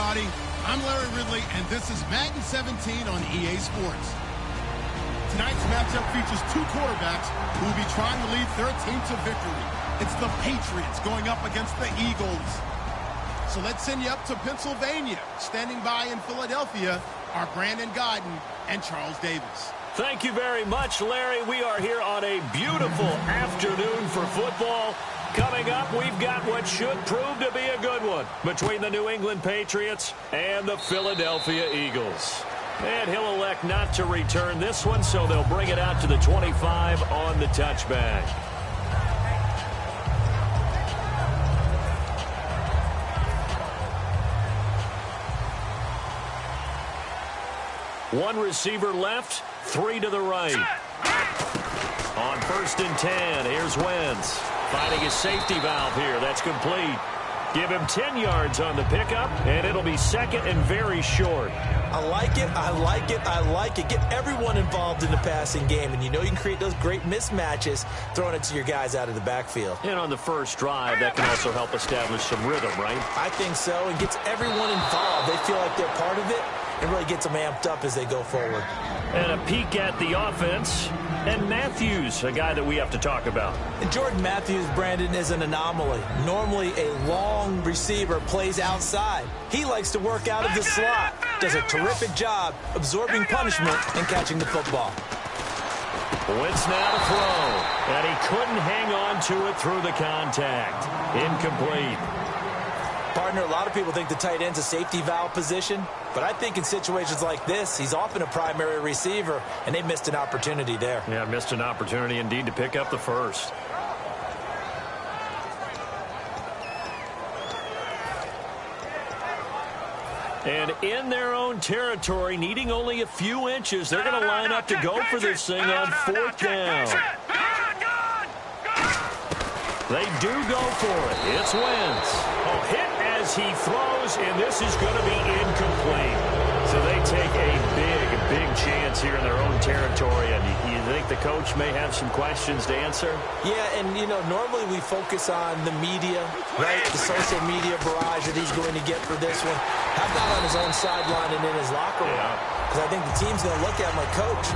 everybody. I'm Larry Ridley, and this is Madden 17 on EA Sports. Tonight's matchup features two quarterbacks who will be trying to lead their team to victory. It's the Patriots going up against the Eagles. So let's send you up to Pennsylvania. Standing by in Philadelphia are Brandon Godden and Charles Davis. Thank you very much, Larry. We are here on a beautiful afternoon for football. Coming up, we've got what should prove to be a good one between the New England Patriots and the Philadelphia Eagles. And he'll elect not to return this one, so they'll bring it out to the 25 on the touchback. One receiver left, three to the right. On 1st and 10, here's Wentz. Finding his safety valve here. That's complete. Give him 10 yards on the pickup, and it'll be second and very short. I like it, I like it, I like it. Get everyone involved in the passing game, and you know you can create those great mismatches throwing it to your guys out of the backfield. And on the first drive, that can also help establish some rhythm, right? I think so, and gets everyone involved. They feel like they're part of it, and really gets them amped up as they go forward. And a peek at the offense. And Matthews, a guy that we have to talk about. And Jordan Matthews, Brandon, is an anomaly. Normally, a long receiver plays outside. He likes to work out of the slot. Does a terrific job absorbing punishment and catching the football. Wentz now to throw. And he couldn't hang on to it through the contact. Incomplete. Partner, a lot of people think the tight end's a safety valve position, but I think in situations like this, he's often a primary receiver, and they missed an opportunity there. Yeah, missed an opportunity indeed to pick up the first. And in their own territory, needing only a few inches, they're going to line up to go for this thing on 4th down. They do go for it. It's Wentz. Oh, hit as he throws, and this is going to be incomplete. So they take a big chance here in their own territory. And you think the coach may have some questions to answer? Yeah, and, you know, normally we focus on the media, right? The social media barrage that he's going to get for this one. How about on his own sideline and in his locker room? Because I think the team's going to look at him like, Coach,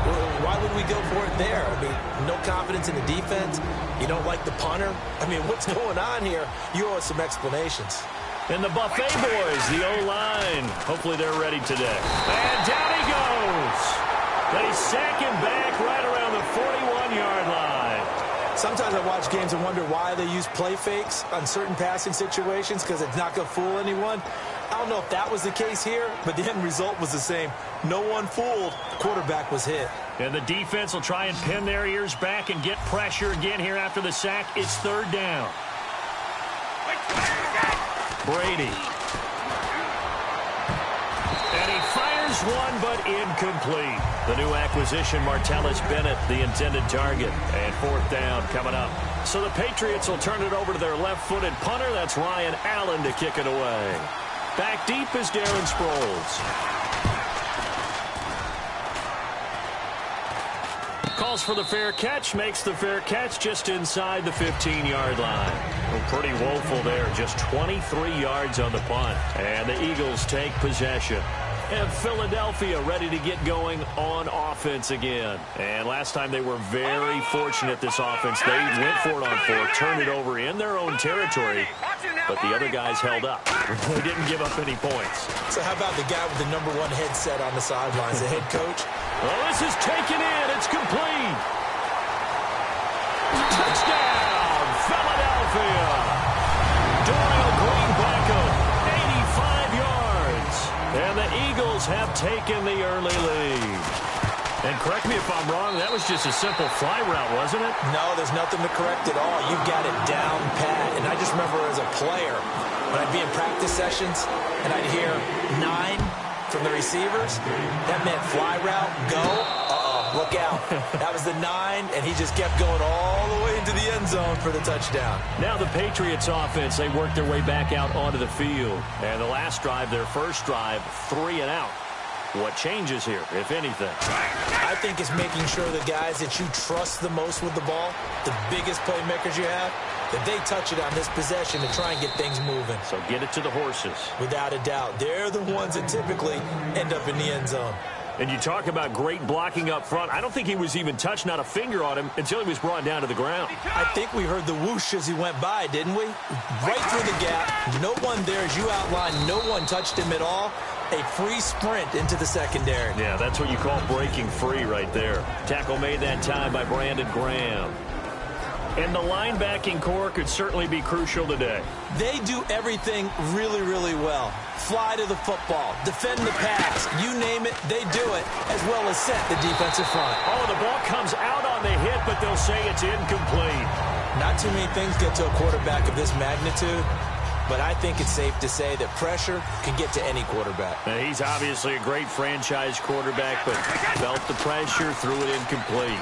why would we go for it there? I mean, no confidence in the defense. You don't like the punter. I mean, what's going on here? You owe us some explanations. And the Buffet boys, the O-line. Hopefully they're ready today. And down he goes. They sack him back right around the 41-yard line. Sometimes I watch games and wonder why they use play fakes on certain passing situations, because it's not going to fool anyone. I don't know if that was the case here, but the end result was the same. No one fooled. The quarterback was hit. And the defense will try and pin their ears back and get pressure again here after the sack. It's 3rd down. Brady. And he fires one, but incomplete. The new acquisition, Martellus Bennett, the intended target. And 4th down coming up. So the Patriots will turn it over to their left-footed punter. That's Ryan Allen to kick it away. Back deep is Darren Sproles. Calls for the fair catch, makes the fair catch just inside the 15-yard line. Well, pretty woeful there, just 23 yards on the punt. And the Eagles take possession. And Philadelphia ready to get going on offense again. And last time they were very fortunate, this offense. They went for it on 4th, turned it over in their own territory, but the other guys held up. They didn't give up any points. So how about the guy with the #1 headset on the sidelines, the head coach? Well, this is taken in. It's complete. Touchdown, Philadelphia. Dorial Green-Beckham, 85 yards. And the Eagles have taken the early lead. And correct me if I'm wrong, that was just a simple fly route, wasn't it? No, there's nothing to correct at all. You've got it down pat. And I just remember as a player, when I'd be in practice sessions and I'd hear 9 from the receivers, that meant fly route, go, look out. That was the 9, and he just kept going all the way into the end zone for the touchdown. Now the Patriots offense, they work their way back out onto the field. And the last drive, their first drive, 3 and out. What changes here, if anything? I think it's making sure the guys that you trust the most with the ball, the biggest playmakers you have, that they touch it on this possession to try and get things moving. So get it to the horses. Without a doubt. They're the ones that typically end up in the end zone. And you talk about great blocking up front. I don't think he was even touched, not a finger on him, until he was brought down to the ground. I think we heard the whoosh as he went by, didn't we? Right through the gap. No one there, as you outlined. No one touched him at all. A free sprint into the secondary. Yeah, that's what you call breaking free right there. Tackle made that time by Brandon Graham. And the linebacking core could certainly be crucial today. They do everything really, really well. Fly to the football, defend the pass, you name it, they do it, as well as set the defensive front. Oh, the ball comes out on the hit, but they'll say it's incomplete. Not too many things get to a quarterback of this magnitude, but I think it's safe to say that pressure can get to any quarterback. Now, he's obviously a great franchise quarterback, but felt the pressure, threw it incomplete.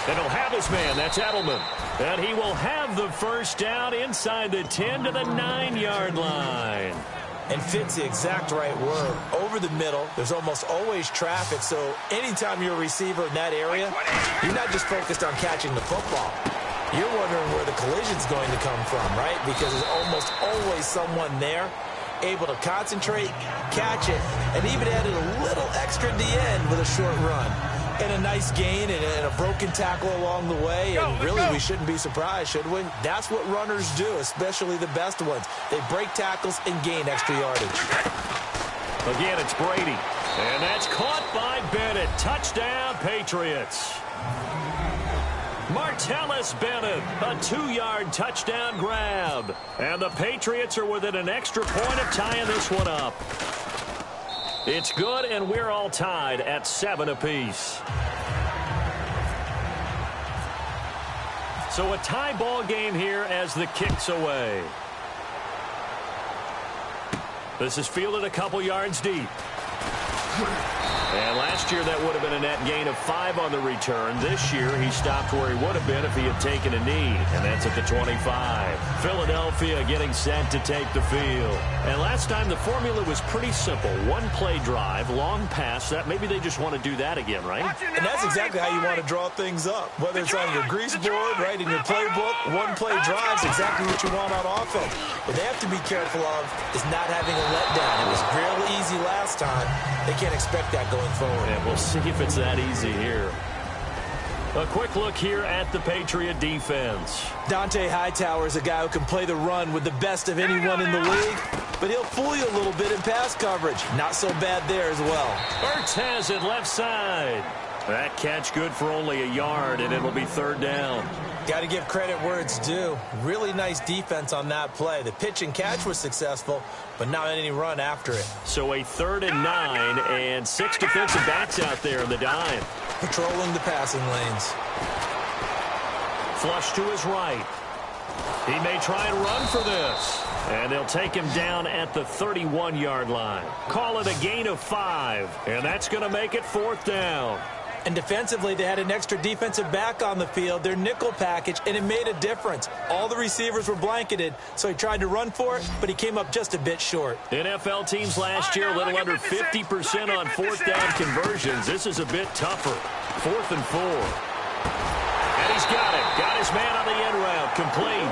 And he'll have his man. That's Edelman. And he will have the first down inside the 10 to the 9-yard line. And fits the exact right word. Over the middle, there's almost always traffic, so anytime you're a receiver in that area, you're not just focused on catching the football. You're wondering where the collision's going to come from, right? Because there's almost always someone there able to concentrate, catch it, and even added a little extra at the end with a short run. And a nice gain and a broken tackle along the way. And really, we shouldn't be surprised, should we? That's what runners do, especially the best ones. They break tackles and gain extra yardage. Again, it's Brady. And that's caught by Bennett. Touchdown, Patriots. Martellus Bennett, a 2-yard touchdown grab. And the Patriots are within an extra point of tying this one up. It's good, and we're all tied at 7 apiece. So a tie ball game here as the kick's away. This is fielded a couple yards deep. And last year, that would have been a net gain of 5 on the return. This year, he stopped where he would have been if he had taken a knee, and that's at the 25. Philadelphia getting set to take the field. And last time, the formula was pretty simple. One-play drive, long pass. That maybe they just want to do that again, right? And that's exactly how you want to draw things up. Whether it's on your grease board, right, in your playbook, one-play drive's exactly what you want on offense. What they have to be careful of is not having a letdown. It was real easy last time. They can't expect that going forward. And we'll see if it's that easy here. A quick look here at the Patriot defense. Dante Hightower is a guy who can play the run with the best of anyone in the league, but he'll fool you a little bit in pass coverage. Not so bad there as well. Ertz has it left side. That catch good for only a yard, and it'll be 3rd down. Got to give credit where it's due. Really nice defense on that play. The pitch and catch was successful, but not any run after it. So a 3rd and 9, and 6 defensive backs out there in the dime. Patrolling the passing lanes. Flush to his right. He may try and run for this. And they'll take him down at the 31-yard line. Call it a gain of 5, and that's going to make it 4th down. And defensively, they had an extra defensive back on the field, their nickel package, and it made a difference. All the receivers were blanketed, so he tried to run for it, but he came up just a bit short. NFL teams last year, a little under 50% on 4th down conversions. This is a bit tougher. 4th and 4. And he's got it. Got his man on the end route. Complete.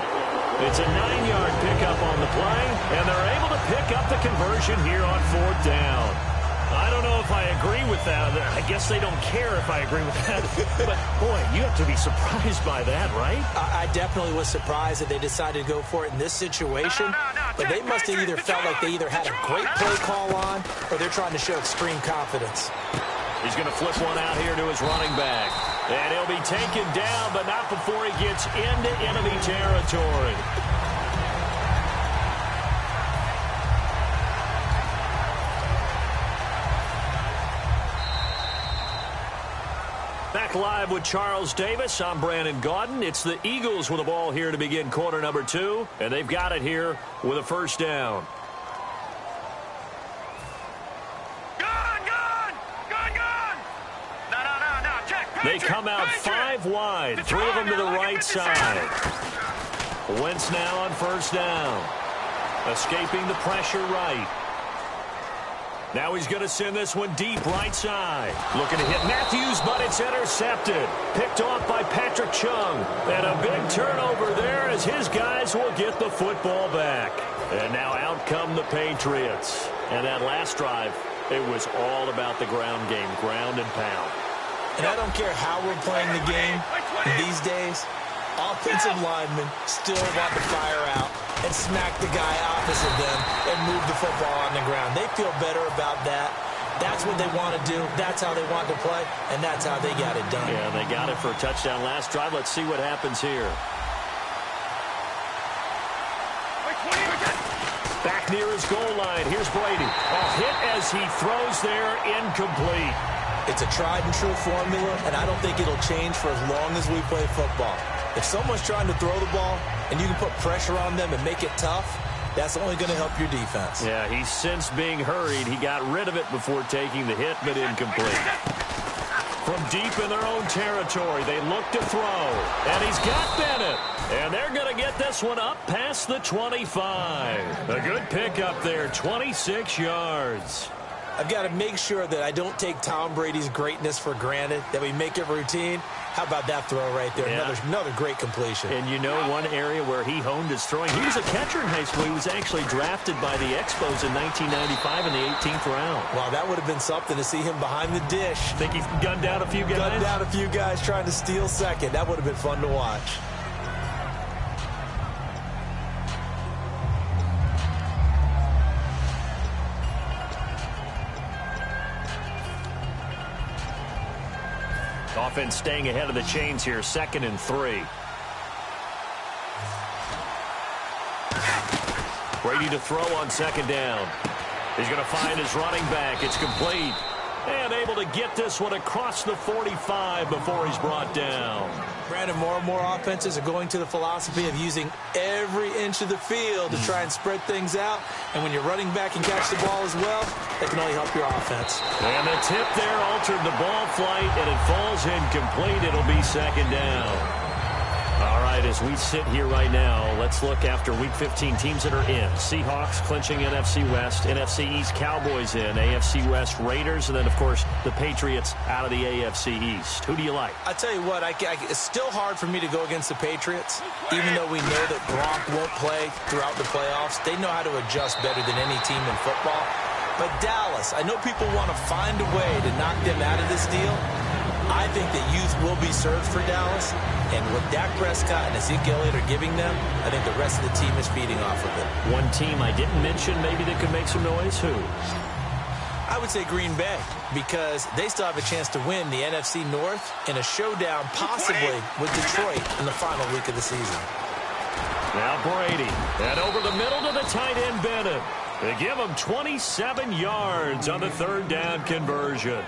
It's a 9-yard pickup on the play, and they're able to pick up the conversion here on 4th down. I don't know if I agree with that. I guess they don't care if I agree with that. But, boy, you have to be surprised by that, right? I definitely was surprised that they decided to go for it in this situation. But they must have either felt like they either had a great play call on or they're trying to show extreme confidence. He's going to flip one out here to his running back. And he'll be taken down, but not before he gets into enemy territory. Back live with Charles Davis. I'm Brandon Gaudin. It's the Eagles with the ball here to begin quarter number 2, and they've got it here with a 1st down. They come out 5 wide, 3 of them to the right side. Wentz now on 1st down. Escaping the pressure right. Now he's going to send this one deep right side. Looking to hit Matthews, but it's intercepted. Picked off by Patrick Chung. And a big turnover there as his guys will get the football back. And now out come the Patriots. And that last drive, it was all about the ground game, ground and pound. And I don't care how we're playing the game these days, offensive linemen still want to fire out and smack the guy opposite them and move the football on the ground. They feel better about that. That's what they want to do. That's how they want to play, and that's how they got it done. Yeah, they got it for a touchdown last drive. Let's see what happens here. Back near his goal line. Here's Brady. A hit as he throws there, incomplete. It's a tried-and-true formula, and I don't think it'll change for as long as we play football. If someone's trying to throw the ball and you can put pressure on them and make it tough, that's only going to help your defense. Yeah, he's since being hurried. He got rid of it before taking the hit, but incomplete. From deep in their own territory, they look to throw. And he's got Bennett. And they're going to get this one up past the 25. A good pickup there, 26 yards. I've got to make sure that I don't take Tom Brady's greatness for granted, that we make it routine. How about that throw right there? Yeah. Another great completion. And you know one area where he honed his throwing, he was a catcher in high school. He was actually drafted by the Expos in 1995 in the 18th round. Wow, that would have been something to see him behind the dish. Think he's gunned down a few guys? Gunned down a few guys trying to steal second. That would have been fun to watch. Offense staying ahead of the chains here, 2nd and 3. Brady to throw on 2nd down. He's going to find his running back. It's complete. And able to get this one across the 45 before he's brought down. Brandon, more and more offenses are going to the philosophy of using every inch of the field to try and spread things out. And when you're running back and catch the ball as well, that can only help your offense. And the tip there altered the ball flight, and it falls incomplete. It'll be 2nd down. All right, as we sit here right now, let's look after Week 15 teams that are in. Seahawks clinching NFC West, NFC East Cowboys in, AFC West Raiders, and then, of course, the Patriots out of the AFC East. Who do you like? I tell you what, it's still hard for me to go against the Patriots, even though we know that Gronk won't play throughout the playoffs. They know how to adjust better than any team in football. But Dallas, I know people want to find a way to knock them out of this deal. I think that youth will be served for Dallas, and what Dak Prescott and Ezekiel Elliott are giving them, I think the rest of the team is feeding off of it. One team I didn't mention maybe that could make some noise, who? I would say Green Bay, because they still have a chance to win the NFC North in a showdown possibly with Detroit in the final week of the season. Now Brady, and over the middle to the tight end Bennett. They give him 27 yards on the 3rd down conversion.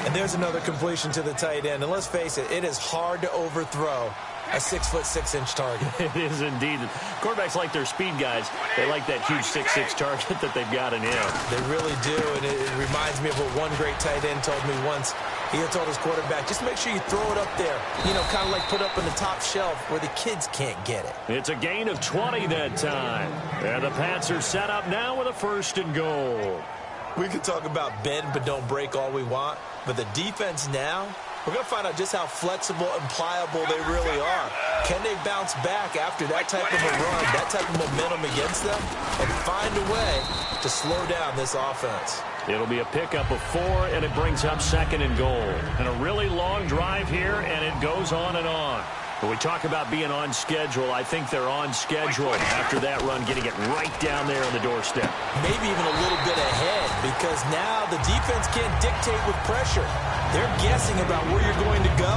And there's another completion to the tight end. And let's face it, it is hard to overthrow a 6'6" target. It is indeed. Quarterbacks like their speed guys. They like that huge 6'6" target that they've got in him. They really do, and it reminds me of what one great tight end told me once. He had told his quarterback, just make sure you throw it up there. You know, kind of like put up on the top shelf where the kids can't get it. It's a gain of 20 that time. And the Pats are set up now with a 1st and goal. We could talk about bend but don't break all we want, but the defense now, we're going to find out just how flexible and pliable they really are. Can they bounce back after that type of a run, that type of momentum against them, and find a way to slow down this offense? It'll be a pickup of 4, and it brings up 2nd and goal. And a really long drive here, and it goes on and on. When we talk about being on schedule, I think they're on schedule after that run, getting it right down there on the doorstep. Maybe even a little bit ahead, because now the defense can't dictate with pressure. They're guessing about where you're going to go.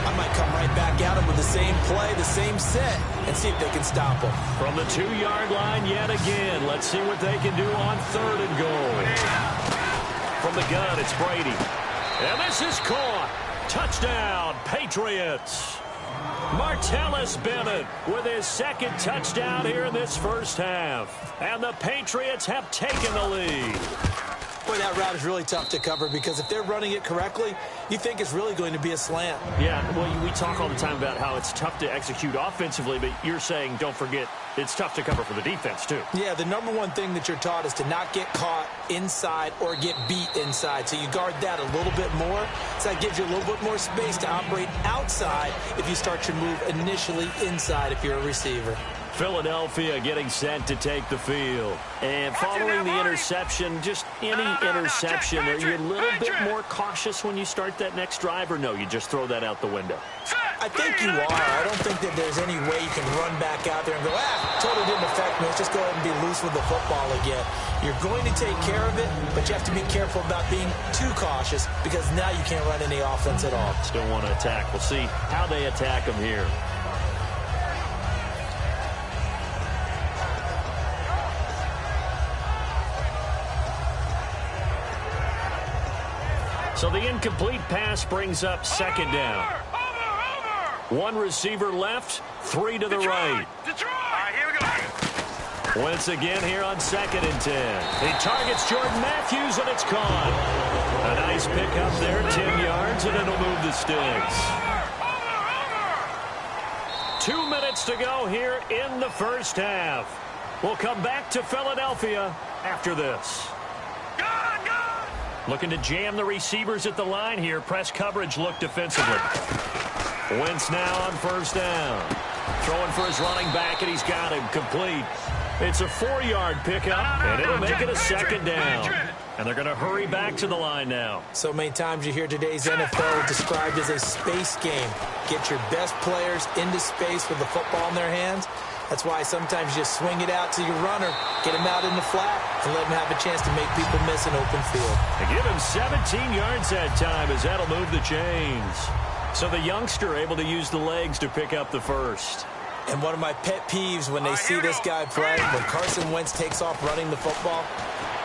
I might come right back at them with the same play, the same set, and see if they can stop them. From the 2-yard line yet again. Let's see what they can do on 3rd and goal. From the gun, it's Brady. And this is caught. Touchdown, Patriots. Martellus Bennett with his 2nd touchdown here in this 1st half. And the Patriots have taken the lead. Boy, that route is really tough to cover because if they're running it correctly, you think it's really going to be a slant. Yeah, well, we talk all the time about how it's tough to execute offensively, but you're saying, don't forget, it's tough to cover for the defense, too. Yeah, the number one thing that you're taught is to not get caught inside or get beat inside. So you guard that a little bit more. So that gives you a little bit more space to operate outside if you start your move initially inside if you're a receiver. Philadelphia getting set to take the field. And following the interception, just any interception, are you a little bit more cautious when you start that next drive, or no, you just throw that out the window? I think you are. I don't think that there's any way you can run back out there and go, totally didn't affect me. Let's just go ahead and be loose with the football again. You're going to take care of it, but you have to be careful about being too cautious because now you can't run any offense at all. Still want to attack. We'll see how they attack them here. So the incomplete pass brings up second down. One receiver left, three to the right. Here we go. Once again here on 2nd and 10. He targets Jordan Matthews, and it's caught. A nice pickup there, 10 yards, and it'll move the sticks. 2 minutes to go here in the first half. We'll come back to Philadelphia after this. Looking to jam the receivers at the line here. Press coverage look defensively. Wentz now on first down. Throwing for his running back, and he's got him complete. It's a 4-yard pickup, and it'll make it a second down. And they're going to hurry back to the line now. So many times you hear today's NFL described as a space game. Get your best players into space with the football in their hands. That's why sometimes you just swing it out to your runner, get him out in the flat, and let him have a chance to make people miss an open field. They give him 17 yards that time as that'll move the chains. So the youngster able to use the legs to pick up the first. And one of my pet peeves when they see this guy play, when Carson Wentz takes off running the football,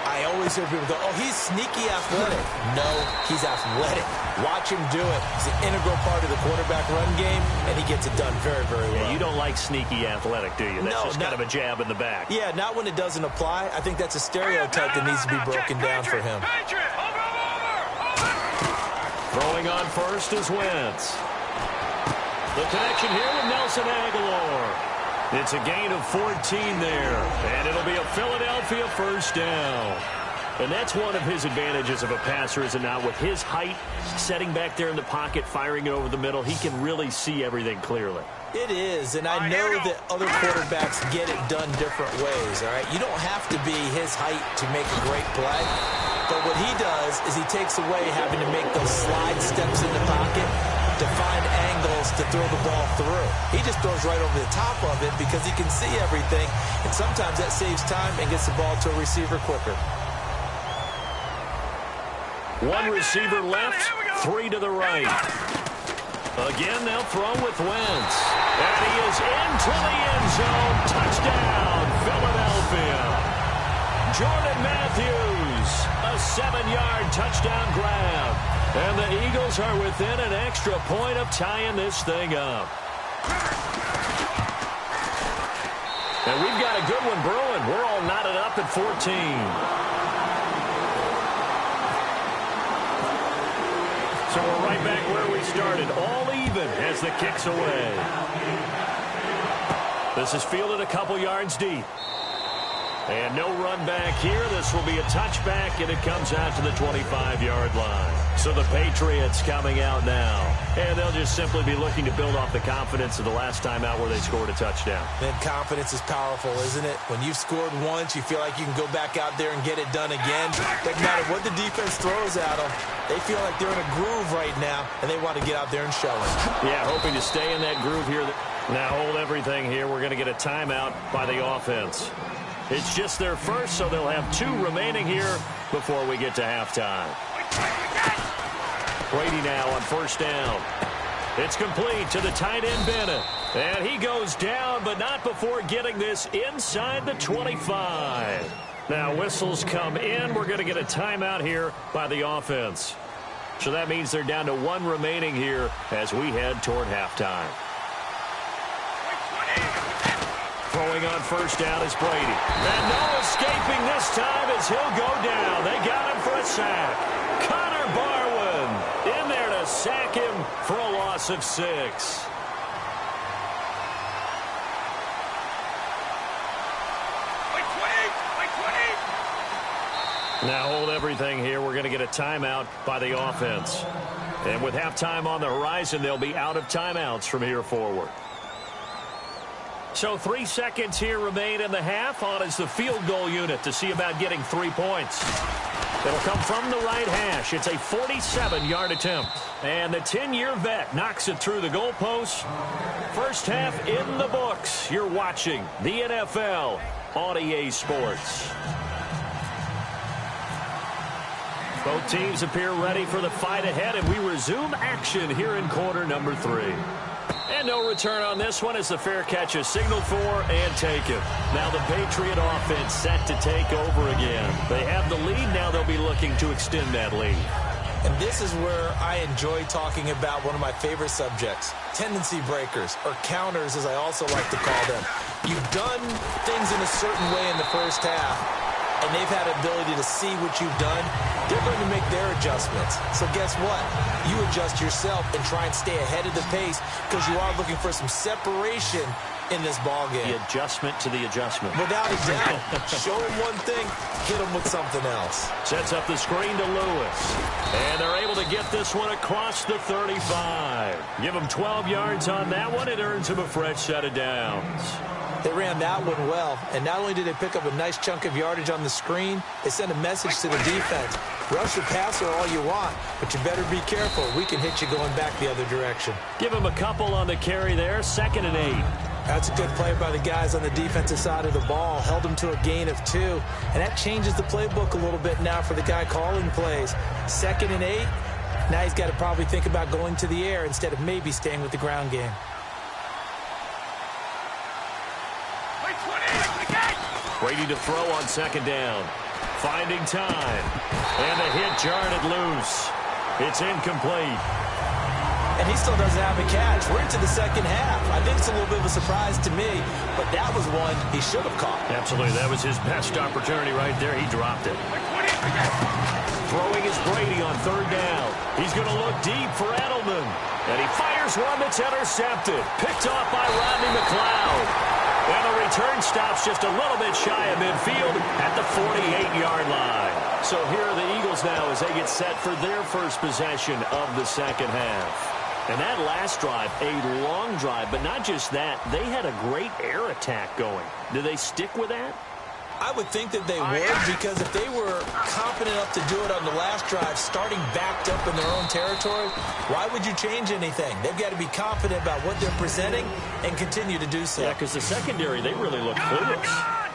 I always hear people go, he's sneaky athletic. No, he's athletic. Watch him do it. He's an integral part of the quarterback run game, and he gets it done very, very well. Yeah, you don't like sneaky athletic, do you? That's just kind of a jab in the back. Yeah, not when it doesn't apply. I think that's a stereotype that needs to be broken down for him. Throwing on first is Wentz. The connection here with Nelson Aguilar. It's a gain of 14 there, and it'll be a Philadelphia first down. And that's one of his advantages of a passer, is it not? With his height, setting back there in the pocket, firing it over the middle, he can really see everything clearly. It is, and I know that other quarterbacks get it done different ways, all right? You don't have to be his height to make a great play, but what he does is he takes away having to make those slide steps in the pocket to find angles to throw the ball through. He just throws right over the top of it because he can see everything, and sometimes that saves time and gets the ball to a receiver quicker. One receiver left, three to the right. Again, they'll throw with Wentz. And he is into the end zone. Touchdown, Philadelphia. Jordan Matthews, a 7-yard touchdown grab. And the Eagles are within an extra point of tying this thing up. And we've got a good one brewing. We're all knotted up at 14. So we're right back where we started, all even as the kick's away. This is fielded a couple yards deep. And no run back here. This will be a touchback, and it comes out to the 25-yard line. So the Patriots coming out now. And they'll just simply be looking to build off the confidence of the last time out where they scored a touchdown. Man, confidence is powerful, isn't it? When you've scored once, you feel like you can go back out there and get it done again. Doesn't matter what the defense throws at them. They feel like they're in a groove right now, and they want to get out there and show it. Yeah, hoping to stay in that groove here. Now hold everything here. We're going to get a timeout by the offense. It's just their first, so they'll have 2 remaining here before we get to halftime. Brady now on first down. It's complete to the tight end, Bennett. And he goes down, but not before getting this inside the 25. Now whistles come in. We're going to get a timeout here by the offense. So that means they're down to 1 remaining here as we head toward halftime. Throwing on first down is Brady. And no escaping this time as he'll go down. They got him for a sack. Connor Barwin in there to sack him for a loss of 6. Now hold everything here. We're going to get a timeout by the offense. And with halftime on the horizon, they'll be out of timeouts from here forward. So 3 seconds here remain in the half. On is the field goal unit to see about getting 3 points. It'll come from the right hash. It's a 47-yard attempt. And the 10-year vet knocks it through the goalpost. First half in the books. You're watching the NFL on EA Sports. Both teams appear ready for the fight ahead, and we resume action here in quarter number 3. And no return on this one as the fair catch is signaled for and taken. Now the Patriot offense set to take over again. They have the lead. Now they'll be looking to extend that lead. And this is where I enjoy talking about one of my favorite subjects, tendency breakers, or counters as I also like to call them. You've done things in a certain way in the first half, and they've had ability to see what you've done. They're going to make their adjustments. So guess what? You adjust yourself and try and stay ahead of the pace because you are looking for some separation in this ball game. The adjustment to the adjustment. Without a doubt. Show them one thing, hit them with something else. Sets up the screen to Lewis. And they're able to get this one across the 35. Give them 12 yards on that one. It earns them a fresh set of downs. They ran that one well, and not only did they pick up a nice chunk of yardage on the screen, they sent a message to the defense. Rush the passer all you want, but you better be careful. We can hit you going back the other direction. Give him a couple on the carry there, 2nd and 8. That's a good play by the guys on the defensive side of the ball. Held them to a gain of 2, and that changes the playbook a little bit now for the guy calling plays. 2nd and 8, now he's got to probably think about going to the air instead of maybe staying with the ground game. Brady to throw on 2nd down. Finding time. And the hit jarred it loose. It's incomplete. And he still doesn't have a catch. We're into the second half. I think it's a little bit of a surprise to me, but that was one he should have caught. Absolutely. That was his best opportunity right there. He dropped it. Throwing is Brady on 3rd down. He's going to look deep for Edelman. And he fires one that's intercepted. Picked off by Rodney McLeod. And the return stops just a little bit shy of midfield at the 48-yard line. So here are the Eagles now as they get set for their first possession of the second half. And that last drive, a long drive, but not just that, they had a great air attack going. Do they stick with that? I would think that they would, because if they were confident enough to do it on the last drive, starting backed up in their own territory, why would you change anything? They've got to be confident about what they're presenting and continue to do so. Yeah, because the secondary, they really look clueless.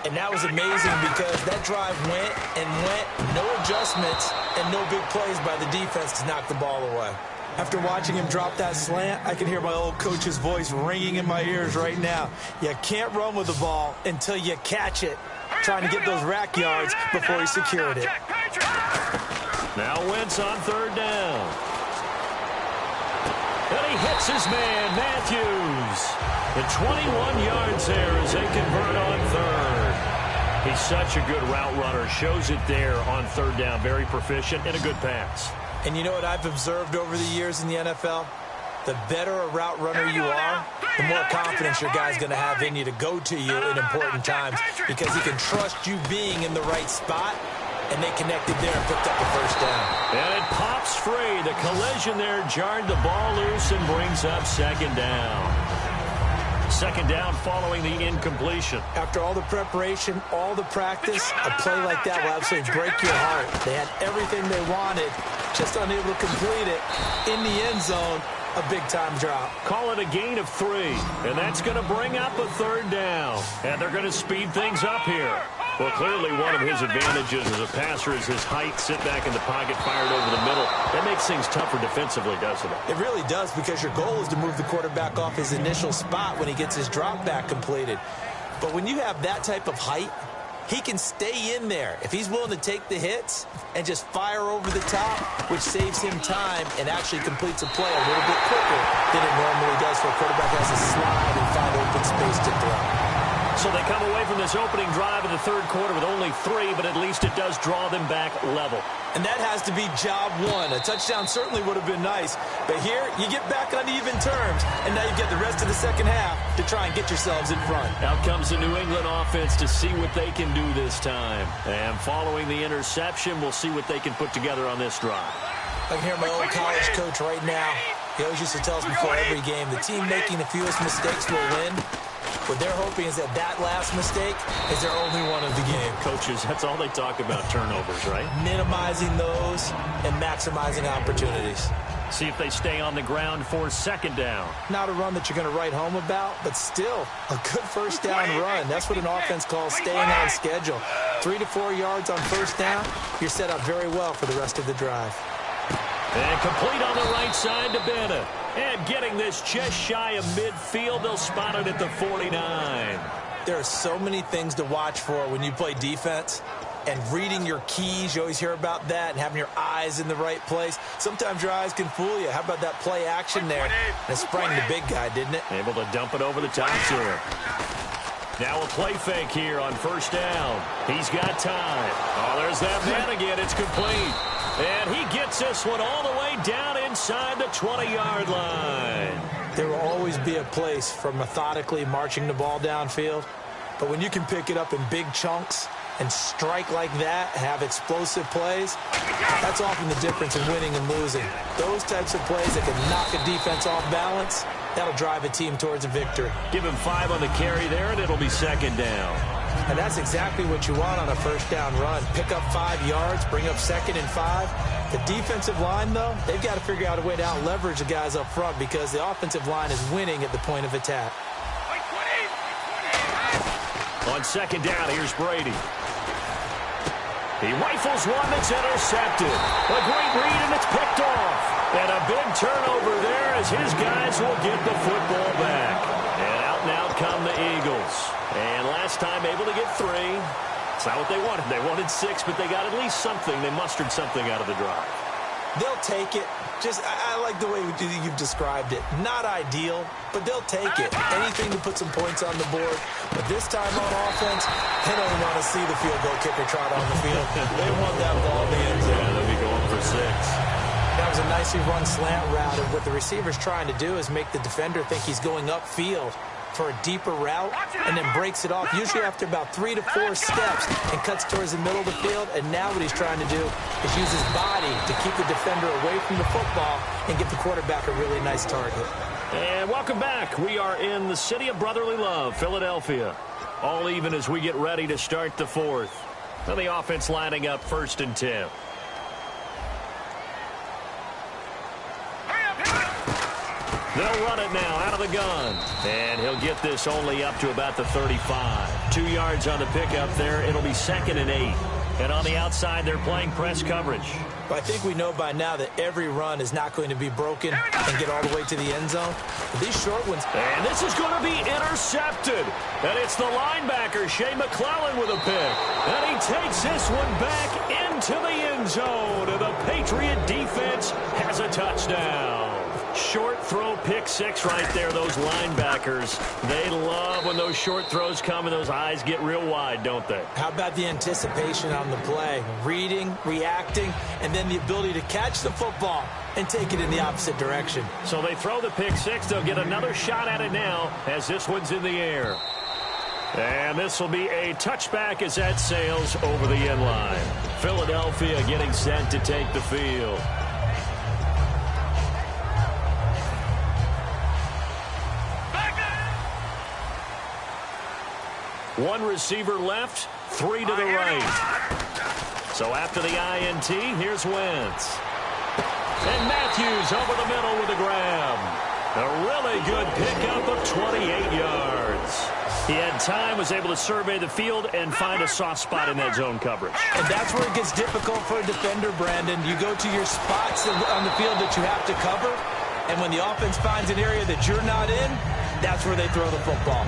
And that was amazing because that drive went and went, no adjustments, and no big plays by the defense to knock the ball away. After watching him drop that slant, I can hear my old coach's voice ringing in my ears right now. You can't run with the ball until you catch it. Trying to get those rack yards before he secured it. Now Wentz on 3rd down. And he hits his man, Matthews. The 21 yards there as they convert on 3rd. He's such a good route runner. Shows it there on 3rd down. Very proficient and a good pass. And you know what I've observed over the years in the NFL? The better a route runner you are, the more confidence your guy's going to have in you to go to you in important times because he can trust you being in the right spot, and they connected there and picked up the first down. And it pops free. The collision there jarred the ball loose and brings up 2nd down. 2nd down following the incompletion. After all the preparation, all the practice, a play like that will absolutely break your heart. They had everything they wanted, just unable to complete it in the end zone. A big-time drop. Call it a gain of 3, and that's going to bring up a 3rd down. And they're going to speed things up here. Well, clearly one of his advantages as a passer is his height, sit back in the pocket, fired over the middle. That makes things tougher defensively, doesn't it? It really does, because your goal is to move the quarterback off his initial spot when he gets his drop back completed. But when you have that type of height, he can stay in there if he's willing to take the hits and just fire over the top, which saves him time and actually completes a play a little bit quicker than it normally does for a quarterback who has to slide and find open space to throw. So they come away from this opening drive of the third quarter with only 3, but at least it does draw them back level. And that has to be job one. A touchdown certainly would have been nice. But here, you get back on even terms. And now you get the rest of the second half to try and get yourselves in front. Out comes the New England offense to see what they can do this time. And following the interception, we'll see what they can put together on this drive. I can hear my old college coach right now. He always used to tell us before every game, the team making the fewest mistakes will win. What they're hoping is that last mistake is their only one of the game. Coaches, that's all they talk about, turnovers, right? Minimizing those and maximizing opportunities. See if they stay on the ground for second down. Not a run that you're going to write home about, but still a good first down run. That's what an offense calls staying on schedule. 3 to 4 yards on first down, you're set up very well for the rest of the drive. And complete on the right side to Bennett. And getting this just shy of midfield, they'll spot it at the 49. There are so many things to watch for when you play defense. And reading your keys, you always hear about that, and having your eyes in the right place. Sometimes your eyes can fool you. How about that play action there? And it sprang the big guy, didn't it? Able to dump it over the top to him. Now a play fake here on first down. He's got time. Oh, there's that man again. It's complete. And he gets this one all the way down inside the 20-yard line. There will always be a place for methodically marching the ball downfield. But when you can pick it up in big chunks and strike like that, have explosive plays, that's often the difference in winning and losing. Those types of plays that can knock a defense off balance, that'll drive a team towards a victory. Give him 5 on the carry there, and it'll be second down. And that's exactly what you want on a first down run. Pick up 5 yards, bring up 2nd and 5. The defensive line, though, they've got to figure out a way to out-leverage the guys up front because the offensive line is winning at the point of attack. On second down, here's Brady. He rifles one that's intercepted. A great read, and it's picked off. And a big turnover there as his guys will get the football back. And out come the Eagles. And last time able to get 3. It's not what they wanted. They wanted 6, but they got at least something. They mustered something out of the drive. They'll take it. I like the way you've described it. Not ideal, but they'll take it. Anything to put some points on the board. But this time on offense, they don't want to see the field goal kicker trot on the field. They want that ball in the end zone. Yeah, they'll be going for 6. That was a nicely run slant route, and what the receiver's trying to do is make the defender think he's going upfield for a deeper route, and then breaks it off, usually after about 3 to 4 steps, and cuts towards the middle of the field. And now what he's trying to do is use his body to keep the defender away from the football and give the quarterback a really nice target. And welcome back. We are in the city of brotherly love, Philadelphia. All even as we get ready to start the 4th. And the offense lining up 1st and 10. They'll run it now out of the gun. And he'll get this only up to about the 35. 2 yards on the pickup there. It'll be 2nd and 8. And on the outside, they're playing press coverage. But I think we know by now that every run is not going to be broken and get all the way to the end zone. But these short ones... And this is going to be intercepted. And it's the linebacker, Shea McClellan, with a pick. And he takes this one back into the end zone. And the Patriot defense has a touchdown. Short throw, pick 6 right there. Those linebackers, they love when those short throws come and those eyes get real wide, don't they? How about the anticipation on the play? Reading, reacting, and then the ability to catch the football and take it in the opposite direction. So they throw the pick 6. They'll get another shot at it now as this one's in the air. And this will be a touchback as that sails over the end line. Philadelphia getting set to take the field. One receiver left, 3 to the right. So after the INT, here's Wentz. And Matthews over the middle with a grab. A really good pickup of 28 yards. He had time, was able to survey the field and find a soft spot in that zone coverage. And that's where it gets difficult for a defender, Brandon. You go to your spots on the field that you have to cover, and when the offense finds an area that you're not in, that's where they throw the football.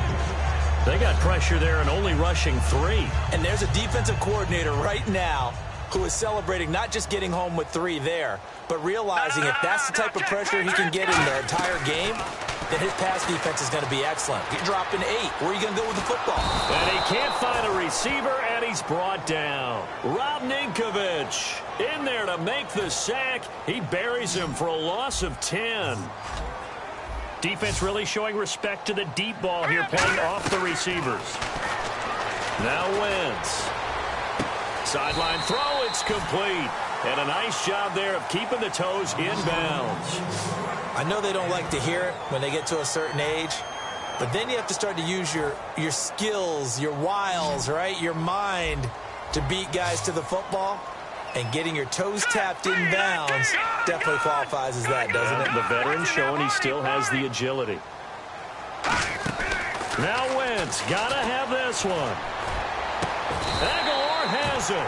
They got pressure there and only rushing 3. And there's a defensive coordinator right now who is celebrating not just getting home with 3 there, but realizing if that's the type of pressure he can get in the entire game, then his pass defense is going to be excellent. You're dropping 8. Where are you going to go with the football? And he can't find a receiver, and he's brought down. Rob Ninkovich in there to make the sack. He buries him for a loss of 10. Defense really showing respect to the deep ball here, playing off the receivers. Now Wentz. Sideline throw, it's complete. And a nice job there of keeping the toes in bounds. I know they don't like to hear it when they get to a certain age, but then you have to start to use your skills, your wiles, right? Your mind to beat guys to the football. And getting your toes tapped in bounds definitely qualifies as that, doesn't it? The veteran showing he still has the agility. Now Wentz, gotta have this one. Aguilar has it.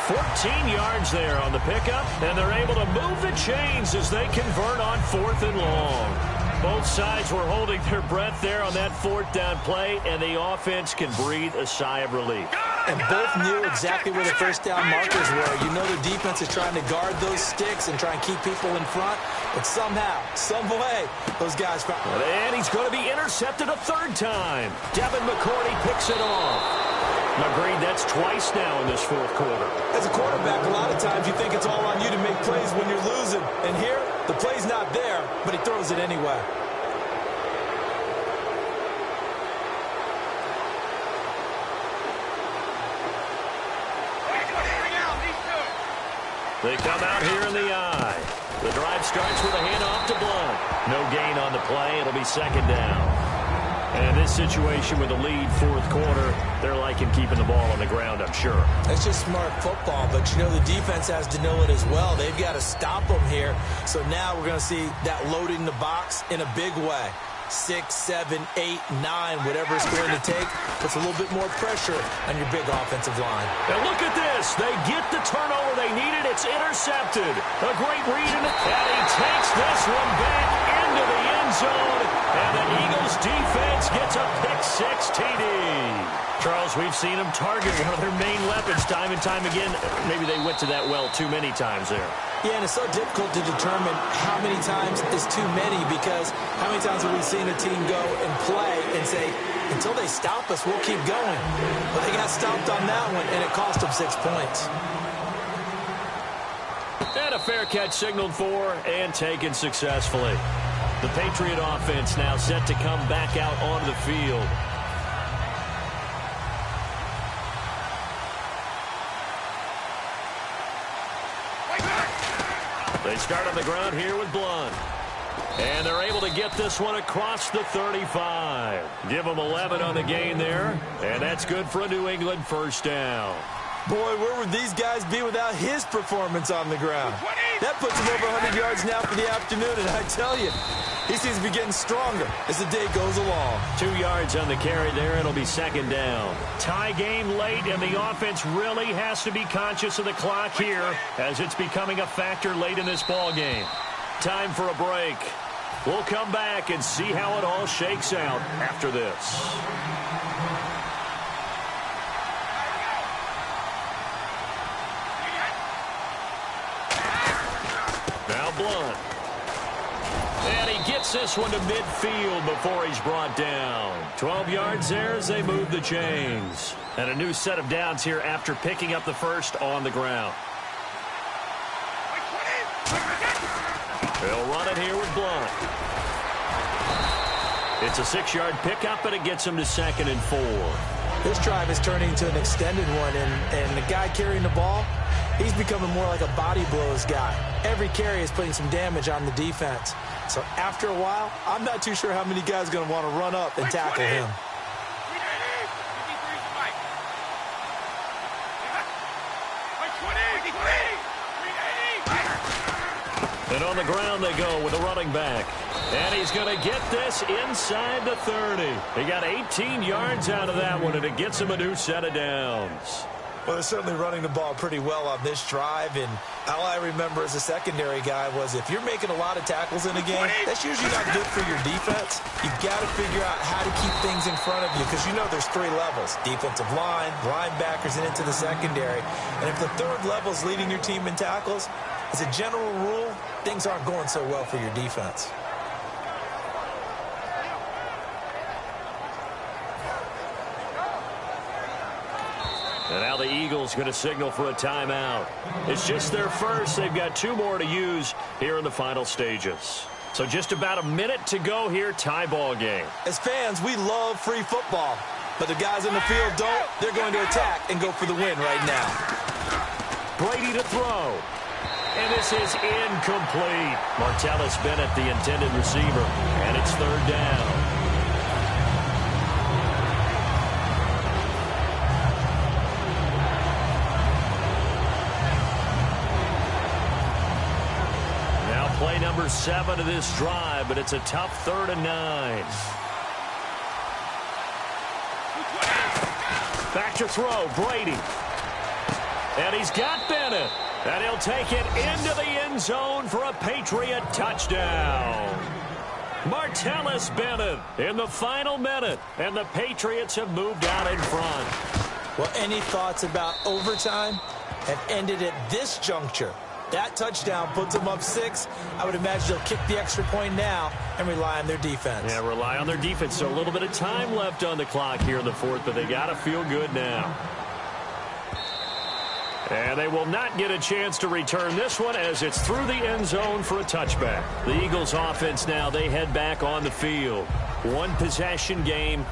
14 yards there on the pickup, and they're able to move the chains as they convert on 4th and long. Both sides were holding their breath there on that 4th down play, and the offense can breathe a sigh of relief. And both knew exactly where the first down markers were. You know the defense is trying to guard those sticks and try and keep people in front, but somehow, some way, those guys found. And he's going to be intercepted a 3rd time. Devin McCourty picks it off. Agreed, that's twice now in this 4th quarter. As a quarterback, a lot of times you think it's all on you to make plays when you're losing. And here, the play's not there, but he throws it anyway. They come out here in the eye. The drive starts with a handoff to Blunt. No gain on the play. It'll be 2nd down. And in this situation with the lead 4th quarter, they're liking keeping the ball on the ground, I'm sure. It's just smart football, but you know the defense has to know it as well. They've got to stop them here. So now we're going to see that loading the box in a big way. 6, 7, 8, 9, whatever it's going to take, puts a little bit more pressure on your big offensive line. And look at this. They get the turnover they needed. It's intercepted. A great read in it. And he takes this one back into the end zone. And the Eagles defense gets a pick-6 TD. Charles, we've seen them target one of their main weapons time and time again. Maybe they went to that well too many times there. Yeah, and it's so difficult to determine how many times is too many, because how many times have we seen a team go and play and say, until they stop us, we'll keep going. But they got stopped on that one, and it cost them 6 points. And a fair catch signaled for and taken successfully. The Patriot offense now set to come back out onto the field. They start on the ground here with Blunt. And they're able to get this one across the 35. Give them 11 on the gain there. And that's good for a New England 1st down. Boy, where would these guys be without his performance on the ground? That puts him over 100 yards now for the afternoon, and I tell you, he seems to be getting stronger as the day goes along. 2 yards on the carry there. It'll be 2nd down. Tie game late, and the offense really has to be conscious of the clock here as it's becoming a factor late in this ball game. Time for a break. We'll come back and see how it all shakes out after this. Now Blunt. And he gets this one to midfield before he's brought down. 12 yards there as they move the chains. And a new set of downs here after picking up the 1st on the ground. They'll run it here with Blunt. It's a 6-yard pickup, and it gets him to 2nd and 4. This drive is turning into an extended one, and the guy carrying the ball, he's becoming more like a body blows guy. Every carry is putting some damage on the defense. So after a while, I'm not too sure how many guys are going to want to run up and tackle him. And on the ground they go with a running back. And he's going to get this inside the 30. He got 18 yards out of that one, and it gets him a new set of downs. Well, they're certainly running the ball pretty well on this drive, and all I remember as a secondary guy was if you're making a lot of tackles in a game, that's usually not good for your defense. You've got to figure out how to keep things in front of you, because you know there's 3 levels: defensive line, linebackers, and into the secondary. And if the 3rd level is leading your team in tackles, as a general rule, things aren't going so well for your defense. And now the Eagles going to signal for a timeout. It's just their first. They've got 2 more to use here in the final stages. So just about a minute to go here, tie ball game. As fans, we love free football. But the guys in the field don't. They're going to attack and go for the win right now. Brady to throw. And this is incomplete. Martellus Bennett, the intended receiver. And it's 3rd down. Play number 7 of this drive, but it's a tough 3rd and 9. Back to throw, Brady. And he's got Bennett. And he'll take it into the end zone for a Patriot touchdown. Martellus Bennett in the final minute, and the Patriots have moved out in front. Well, any thoughts about overtime have ended at this juncture. That touchdown puts them up 6. I would imagine they'll kick the extra point now and rely on their defense. Yeah, rely on their defense. So a little bit of time left on the clock here in the 4th, but they got to feel good now. And they will not get a chance to return this one as it's through the end zone for a touchback. The Eagles offense now, they head back on the field. 1 possession game.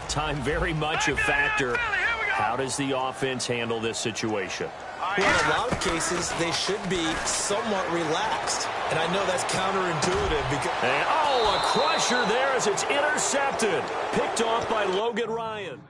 Time very much a factor. How does the offense handle this situation? Well, in a lot of cases, they should be somewhat relaxed. And I know that's counterintuitive because... And, a crusher there as it's intercepted. Picked off by Logan Ryan.